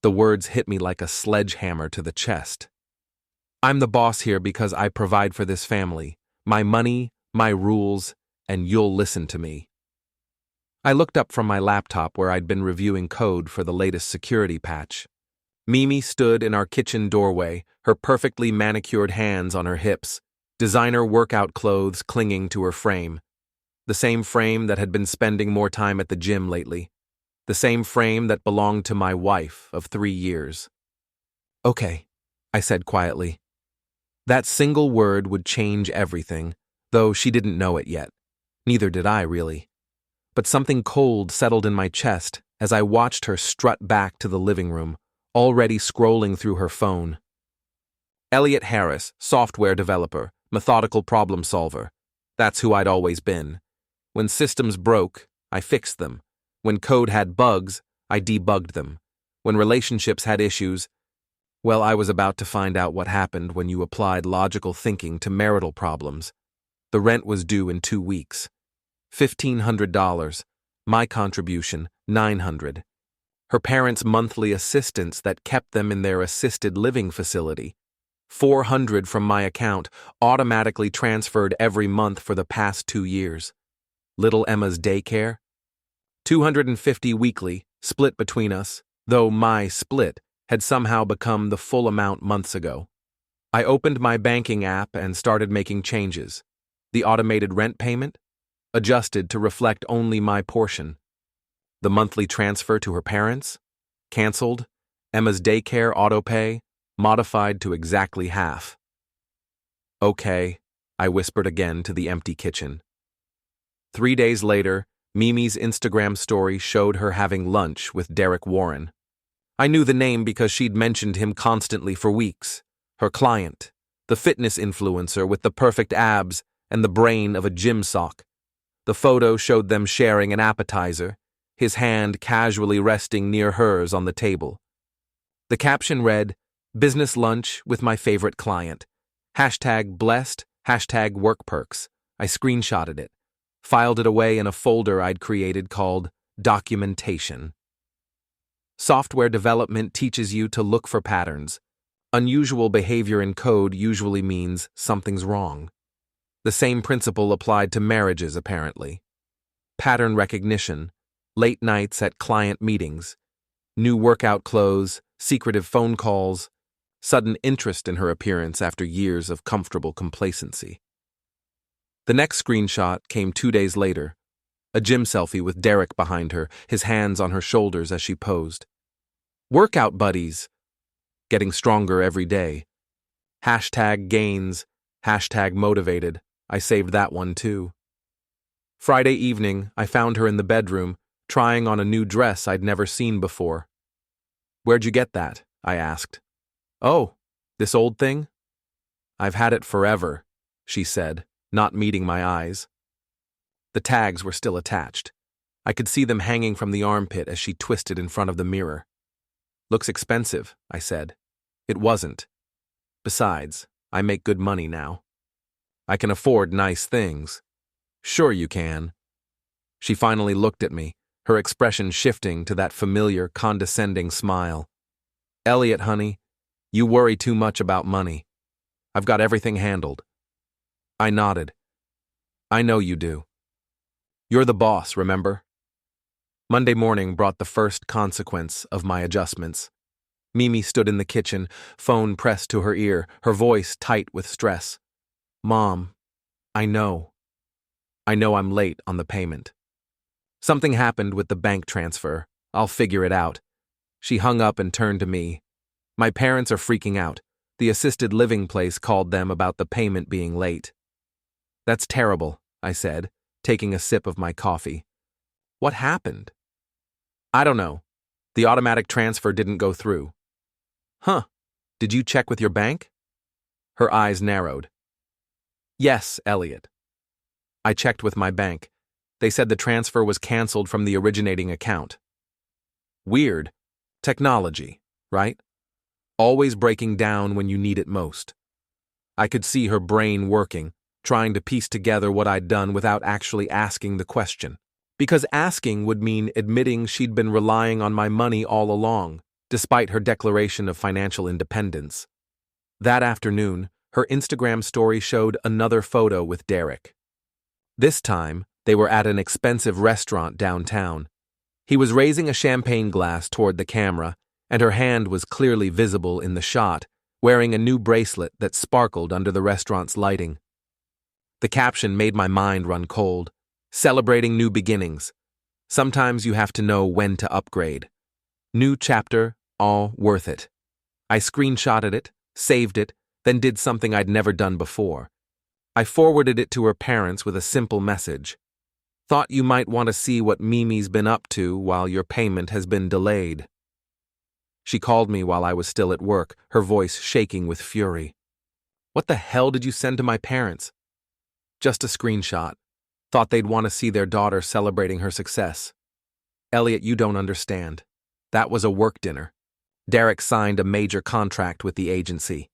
The words hit me like a sledgehammer to the chest. I'm the boss here because I provide for this family. My money, my rules, and you'll listen to me. I looked up from my laptop where I'd been reviewing code for the latest security patch. Mimi stood in our kitchen doorway, her perfectly manicured hands on her hips, designer workout clothes clinging to her frame. The same frame that had been spending more time at the gym lately. The same frame that belonged to my wife of 3 years. Okay, I said quietly. That single word would change everything, though she didn't know it yet. Neither did I, really. But something cold settled in my chest as I watched her strut back to the living room, already scrolling through her phone. Elliot Harris, software developer, methodical problem solver. That's who I'd always been. When systems broke, I fixed them. When code had bugs, I debugged them. When relationships had issues, well, I was about to find out what happened when you applied logical thinking to marital problems. The rent was due in 2 weeks. $1,500. My contribution, $900. Her parents' monthly assistance that kept them in their assisted living facility. $400 from my account, automatically transferred every month for the past 2 years. Little Emma's daycare. $250 weekly, split between us, though my split had somehow become the full amount months ago. I opened my banking app and started making changes. The automated rent payment? Adjusted to reflect only my portion. The monthly transfer to her parents? Cancelled. Emma's daycare autopay? Modified to exactly half. Okay, I whispered again to the empty kitchen. 3 days later, Mimi's Instagram story showed her having lunch with Derek Warren. I knew the name because she'd mentioned him constantly for weeks. Her client, the fitness influencer with the perfect abs and the brain of a gym sock. The photo showed them sharing an appetizer, his hand casually resting near hers on the table. The caption read, "Business lunch with my favorite client. #blessed, #workperks. I screenshotted it, filed it away in a folder I'd created called Documentation. Software development teaches you to look for patterns. Unusual behavior in code usually means something's wrong. The same principle applied to marriages, apparently. Pattern recognition, late nights at client meetings, new workout clothes, secretive phone calls, sudden interest in her appearance after years of comfortable complacency. The next screenshot came 2 days later, a gym selfie with Derek behind her, his hands on her shoulders as she posed. Workout buddies. Getting stronger every day. #gains, #motivated. I saved that one too. Friday evening, I found her in the bedroom, trying on a new dress I'd never seen before. Where'd you get that? I asked. Oh, this old thing? I've had it forever, she said, not meeting my eyes. The tags were still attached. I could see them hanging from the armpit as she twisted in front of the mirror. Looks expensive, I said. It wasn't. Besides, I make good money now. I can afford nice things. Sure you can. She finally looked at me, her expression shifting to that familiar, condescending smile. Elliot, honey, you worry too much about money. I've got everything handled. I nodded. I know you do. You're the boss, remember? Monday morning brought the first consequence of my adjustments. Mimi stood in the kitchen, phone pressed to her ear, her voice tight with stress. Mom, I know. I know I'm late on the payment. Something happened with the bank transfer. I'll figure it out. She hung up and turned to me. My parents are freaking out. The assisted living place called them about the payment being late. That's terrible, I said, taking a sip of my coffee. What happened? I don't know. The automatic transfer didn't go through. Huh. Did you check with your bank? Her eyes narrowed. Yes, Elliot. I checked with my bank. They said the transfer was canceled from the originating account. Weird. Technology, right? Always breaking down when you need it most. I could see her brain working, trying to piece together what I'd done without actually asking the question. Because asking would mean admitting she'd been relying on my money all along, despite her declaration of financial independence. That afternoon, her Instagram story showed another photo with Derek. This time, they were at an expensive restaurant downtown. He was raising a champagne glass toward the camera, and her hand was clearly visible in the shot, wearing a new bracelet that sparkled under the restaurant's lighting. The caption made my mind run cold. Celebrating new beginnings. Sometimes you have to know when to upgrade. New chapter, all worth it. I screenshotted it, saved it, then did something I'd never done before. I forwarded it to her parents with a simple message. Thought you might want to see what Mimi's been up to while your payment has been delayed. She called me while I was still at work, her voice shaking with fury. What the hell did you send to my parents? Just a screenshot. Thought they'd want to see their daughter celebrating her success. Elliot, you don't understand. That was a work dinner. Derek signed a major contract with the agency.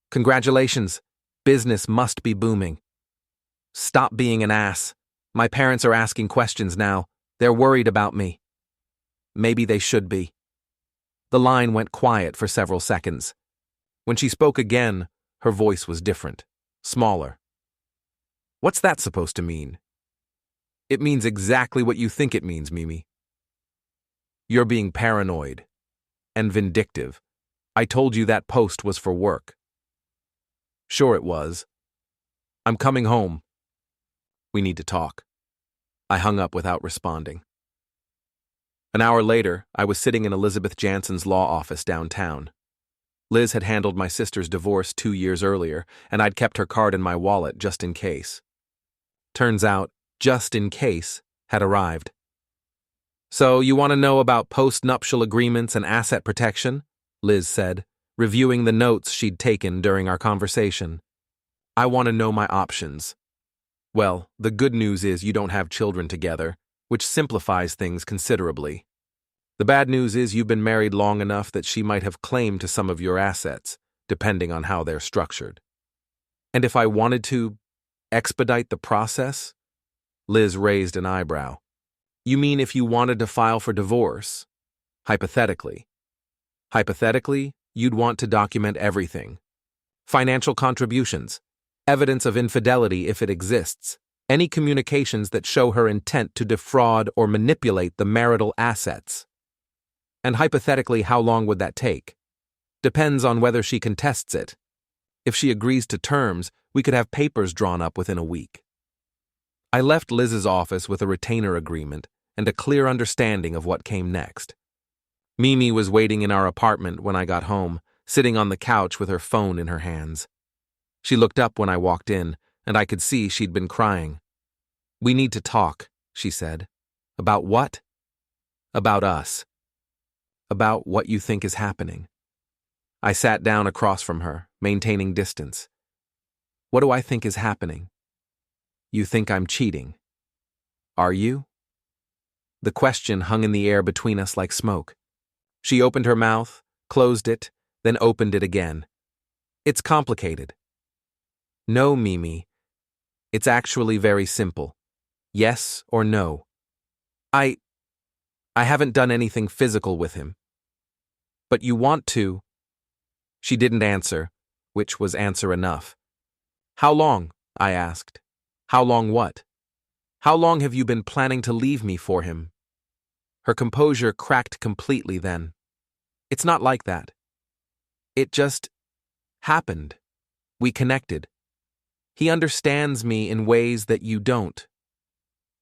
Congratulations. Business must be booming. Stop being an ass. My parents are asking questions now. They're worried about me. Maybe they should be. The line went quiet for several seconds. When she spoke again, her voice was different, smaller. What's that supposed to mean? It means exactly what you think it means, Mimi. You're being paranoid and vindictive. I told you that post was for work. Sure it was. I'm coming home. We need to talk. I hung up without responding. An hour later, I was sitting in Elizabeth Jansen's law office downtown. Liz had handled my sister's divorce 2 years earlier, and I'd kept her card in my wallet just in case. Turns out, just in case had arrived. So, you want to know about post-nuptial agreements and asset protection? Liz said, reviewing the notes she'd taken during our conversation. I want to know my options. Well, the good news is you don't have children together, which simplifies things considerably. The bad news is you've been married long enough that she might have claim to some of your assets, depending on how they're structured. And if I wanted to expedite the process? Liz raised an eyebrow. You mean if you wanted to file for divorce? Hypothetically. Hypothetically, you'd want to document everything. Financial contributions, evidence of infidelity if it exists, any communications that show her intent to defraud or manipulate the marital assets. And hypothetically, how long would that take? Depends on whether she contests it. If she agrees to terms, we could have papers drawn up within a week. I left Liz's office with a retainer agreement and a clear understanding of what came next. Mimi was waiting in our apartment when I got home, sitting on the couch with her phone in her hands. She looked up when I walked in, and I could see she'd been crying. We need to talk, she said. About what? About us. About what you think is happening. I sat down across from her, maintaining distance. What do I think is happening? You think I'm cheating. Are you? The question hung in the air between us like smoke. She opened her mouth, closed it, then opened it again. It's complicated. No, Mimi. It's actually very simple. Yes or no. I haven't done anything physical with him. But you want to. She didn't answer, which was answer enough. How long? I asked. How long what? How long have you been planning to leave me for him? Her composure cracked completely then. It's not like that. It just happened. We connected. He understands me in ways that you don't.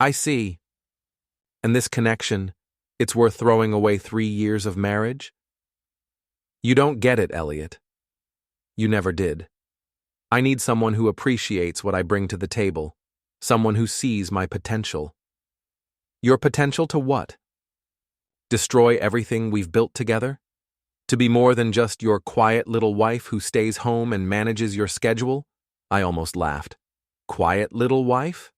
I see. And this connection, it's worth throwing away 3 years of marriage? You don't get it, Elliot. You never did. I need someone who appreciates what I bring to the table, someone who sees my potential. Your potential to what? Destroy everything we've built together? To be more than just your quiet little wife who stays home and manages your schedule? I almost laughed. Quiet little wife?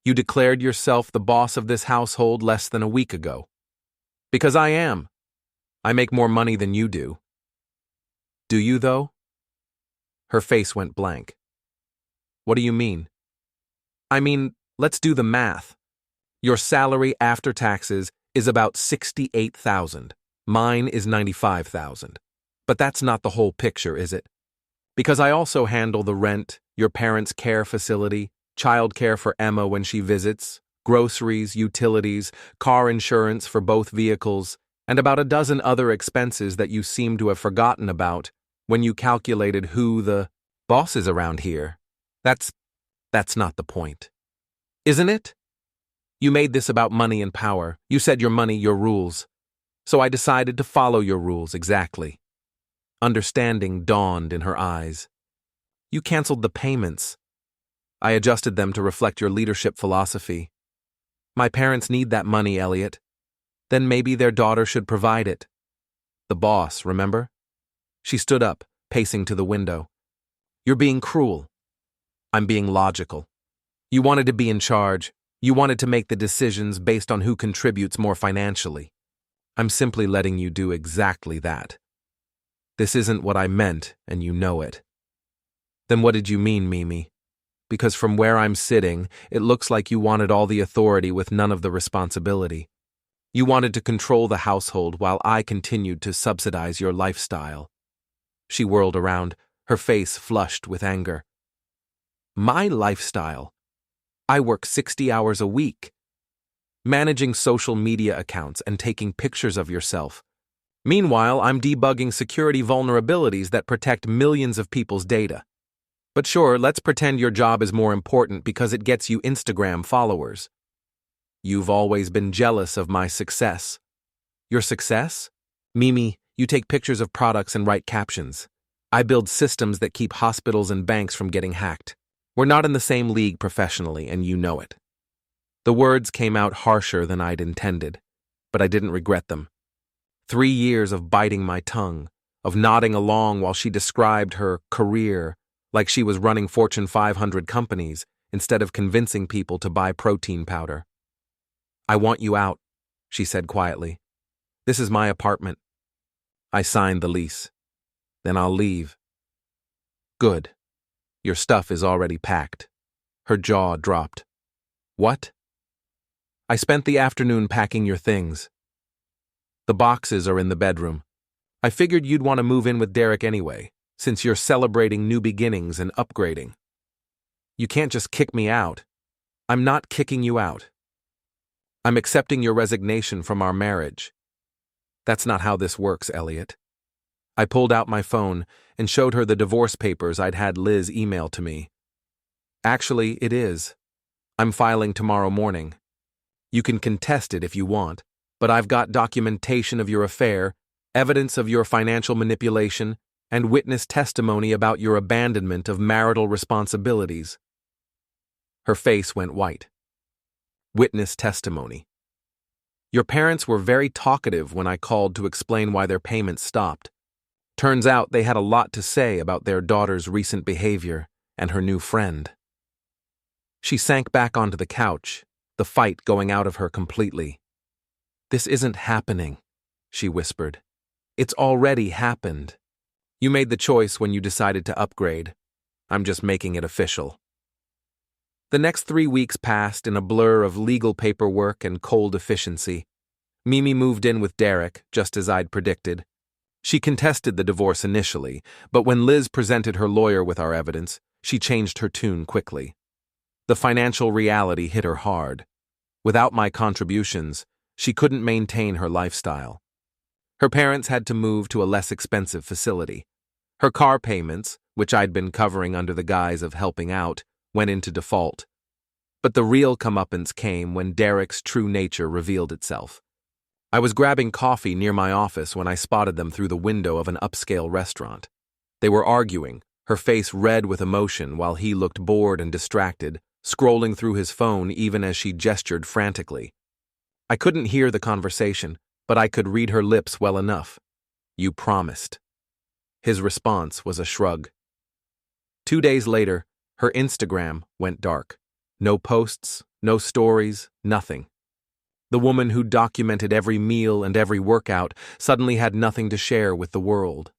You declared yourself the boss of this household less than a week ago. Because I am. I make more money than you do. Do you, though? Her face went blank. What do you mean? I mean, let's do the math. Your salary after taxes is about $68,000. Mine is 95,000. But that's not the whole picture, is it? Because I also handle the rent, your parents' care facility, childcare for Emma when she visits, groceries, utilities, car insurance for both vehicles, and about a dozen other expenses that you seem to have forgotten about when you calculated who the boss is around here. That's not the point. Isn't it? You made this about money and power. You said your money, your rules. So I decided to follow your rules exactly. Understanding dawned in her eyes. You canceled the payments. I adjusted them to reflect your leadership philosophy. My parents need that money, Elliot. Then maybe their daughter should provide it. The boss, remember? She stood up, pacing to the window. You're being cruel. I'm being logical. You wanted to be in charge. You wanted to make the decisions based on who contributes more financially. I'm simply letting you do exactly that. This isn't what I meant, and you know it. Then what did you mean, Mimi? Because from where I'm sitting, it looks like you wanted all the authority with none of the responsibility. You wanted to control the household while I continued to subsidize your lifestyle. She whirled around, her face flushed with anger. My lifestyle? I work 60 hours a week. Managing social media accounts and taking pictures of yourself. Meanwhile, I'm debugging security vulnerabilities that protect millions of people's data. But sure, let's pretend your job is more important because it gets you Instagram followers. You've always been jealous of my success. Your success? Mimi, you take pictures of products and write captions. I build systems that keep hospitals and banks from getting hacked. We're not in the same league professionally, and you know it. The words came out harsher than I'd intended, but I didn't regret them. 3 years of biting my tongue, of nodding along while she described her career like she was running Fortune 500 companies instead of convincing people to buy protein powder. I want you out, she said quietly. This is my apartment. I signed the lease. Then I'll leave. Good. Your stuff is already packed. Her jaw dropped. What? I spent the afternoon packing your things. The boxes are in the bedroom. I figured you'd want to move in with Derek anyway, since you're celebrating new beginnings and upgrading. You can't just kick me out. I'm not kicking you out. I'm accepting your resignation from our marriage. That's not how this works, Elliot. I pulled out my phone and showed her the divorce papers I'd had Liz email to me. Actually, it is. I'm filing tomorrow morning. You can contest it if you want, but I've got documentation of your affair, evidence of your financial manipulation, and witness testimony about your abandonment of marital responsibilities. Her face went white. Witness testimony. Your parents were very talkative when I called to explain why their payments stopped. Turns out they had a lot to say about their daughter's recent behavior and her new friend. She sank back onto the couch, the fight going out of her completely. This isn't happening, she whispered. It's already happened. You made the choice when you decided to upgrade. I'm just making it official. The next 3 weeks passed in a blur of legal paperwork and cold efficiency. Mimi moved in with Derek, just as I'd predicted. She contested the divorce initially, but when Liz presented her lawyer with our evidence, she changed her tune quickly. The financial reality hit her hard. Without my contributions, she couldn't maintain her lifestyle. Her parents had to move to a less expensive facility. Her car payments, which I'd been covering under the guise of helping out, went into default. But the real comeuppance came when Derek's true nature revealed itself. I was grabbing coffee near my office when I spotted them through the window of an upscale restaurant. They were arguing, her face red with emotion while he looked bored and distracted, scrolling through his phone even as she gestured frantically. I couldn't hear the conversation, but I could read her lips well enough. You promised. His response was a shrug. 2 days later, her Instagram went dark. No posts, no stories, nothing. The woman who documented every meal and every workout suddenly had nothing to share with the world.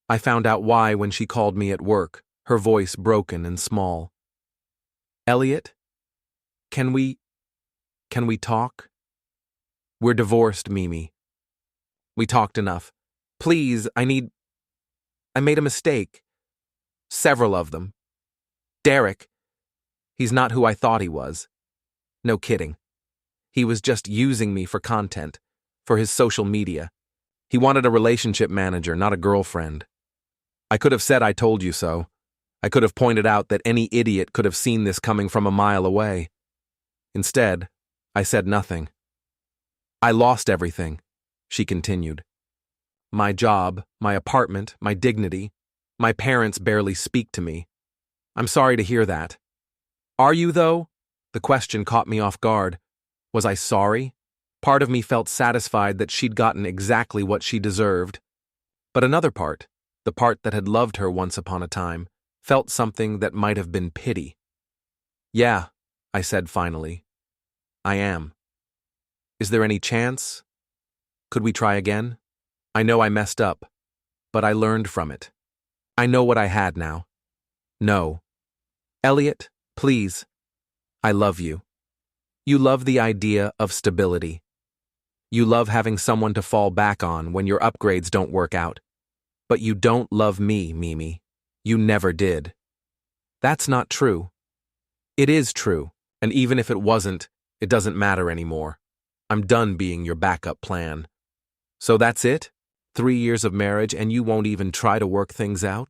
I found out why when she called me at work, her voice broken and small. Elliot, can we talk? We're divorced, Mimi. We talked enough. Please, I made a mistake. Several of them. Derek, he's not who I thought he was. No kidding. He was just using me for content, for his social media. He wanted a relationship manager, not a girlfriend. I could have said I told you so. I could have pointed out that any idiot could have seen this coming from a mile away. Instead, I said nothing. I lost everything, she continued. My job, my apartment, my dignity. My parents barely speak to me. I'm sorry to hear that. Are you, though? The question caught me off guard. Was I sorry? Part of me felt satisfied that she'd gotten exactly what she deserved. But another part, the part that had loved her once upon a time, felt something that might have been pity. Yeah, I said finally. I am. Is there any chance? Could we try again? I know I messed up, but I learned from it. I know what I had now. No. Elliot, please. I love you. You love the idea of stability. You love having someone to fall back on when your upgrades don't work out. But you don't love me, Mimi. You never did. That's not true. It is true, and even if it wasn't, it doesn't matter anymore. I'm done being your backup plan. So that's it? 3 years of marriage and you won't even try to work things out?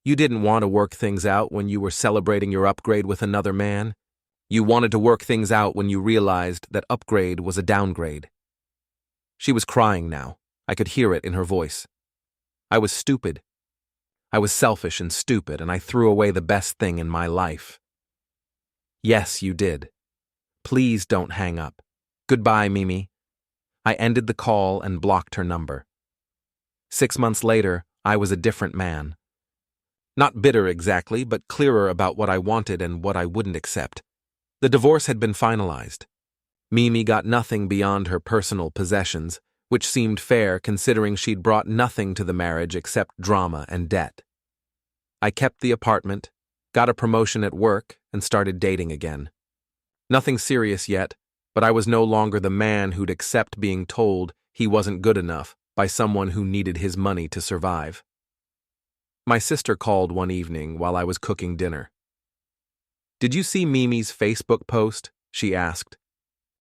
You didn't want to work things out when you were celebrating your upgrade with another man. You wanted to work things out when you realized that upgrade was a downgrade. She was crying now. I could hear it in her voice. I was stupid. I was selfish and stupid, and I threw away the best thing in my life. Yes, you did. Please don't hang up. Goodbye, Mimi. I ended the call and blocked her number. 6 months later, I was a different man. Not bitter exactly, but clearer about what I wanted and what I wouldn't accept. The divorce had been finalized. Mimi got nothing beyond her personal possessions, which seemed fair considering she'd brought nothing to the marriage except drama and debt. I kept the apartment, got a promotion at work, and started dating again. Nothing serious yet, but I was no longer the man who'd accept being told he wasn't good enough by someone who needed his money to survive. My sister called one evening while I was cooking dinner. "Did you see Mimi's Facebook post?" she asked.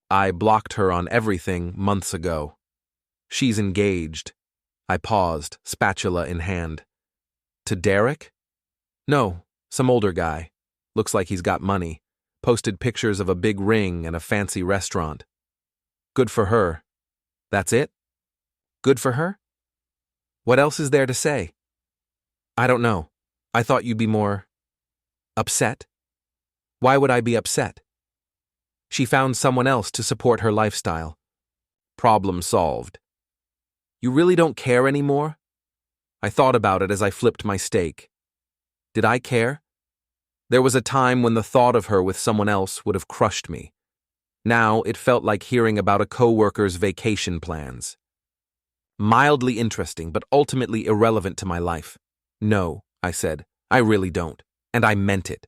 "I blocked her on everything months ago. She's engaged." I paused, spatula in hand. "To Derek?" "No, some older guy. Looks like he's got money. Posted pictures of a big ring and a fancy restaurant." "Good for her." "That's it? Good for her? What else is there to say?" "I don't know. I thought you'd be more upset." "Why would I be upset?" "She found someone else to support her lifestyle." "Problem solved." "You really don't care anymore?" I thought about it as I flipped my steak. Did I care? There was a time when the thought of her with someone else would have crushed me. Now it felt like hearing about a coworker's vacation plans. Mildly interesting, but ultimately irrelevant to my life. "No," I said, "I really don't." And I meant it.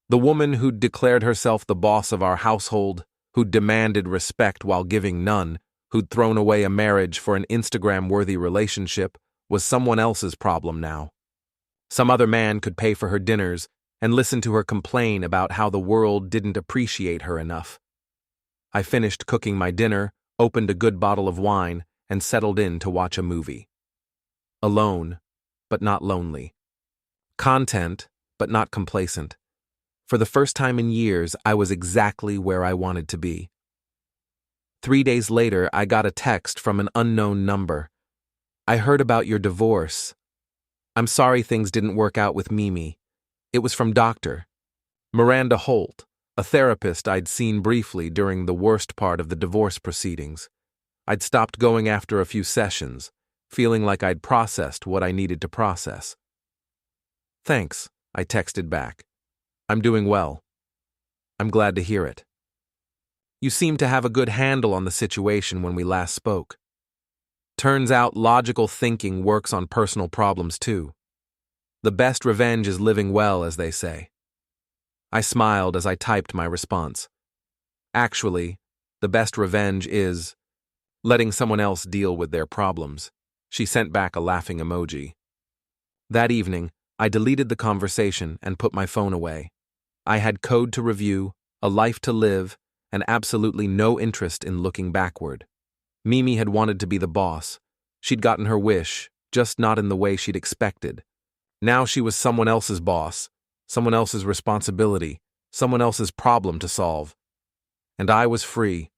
The woman who'd declared herself the boss of our household, who'd demanded respect while giving none, who'd thrown away a marriage for an Instagram-worthy relationship, was someone else's problem now. Some other man could pay for her dinners and listen to her complain about how the world didn't appreciate her enough. I finished cooking my dinner, opened a good bottle of wine, and settled in to watch a movie. Alone, but not lonely. Content, but not complacent. For the first time in years, I was exactly where I wanted to be. 3 days later, I got a text from an unknown number. "I heard about your divorce. I'm sorry things didn't work out with Mimi." It was from Dr. Miranda Holt, a therapist I'd seen briefly during the worst part of the divorce proceedings. I'd stopped going after a few sessions, feeling like I'd processed what I needed to process. "Thanks," I texted back. "I'm doing well. I'm glad to hear it. You seemed to have a good handle on the situation when we last spoke. Turns out logical thinking works on personal problems too. The best revenge is living well, as they say." I smiled as I typed my response. Actually, the best revenge is letting someone else deal with their problems. She sent back a laughing emoji. That evening, I deleted the conversation and put my phone away. I had code to review, a life to live, and absolutely no interest in looking backward. Mimi had wanted to be the boss. She'd gotten her wish, just not in the way she'd expected. Now she was someone else's boss, someone else's responsibility, someone else's problem to solve. And I was free,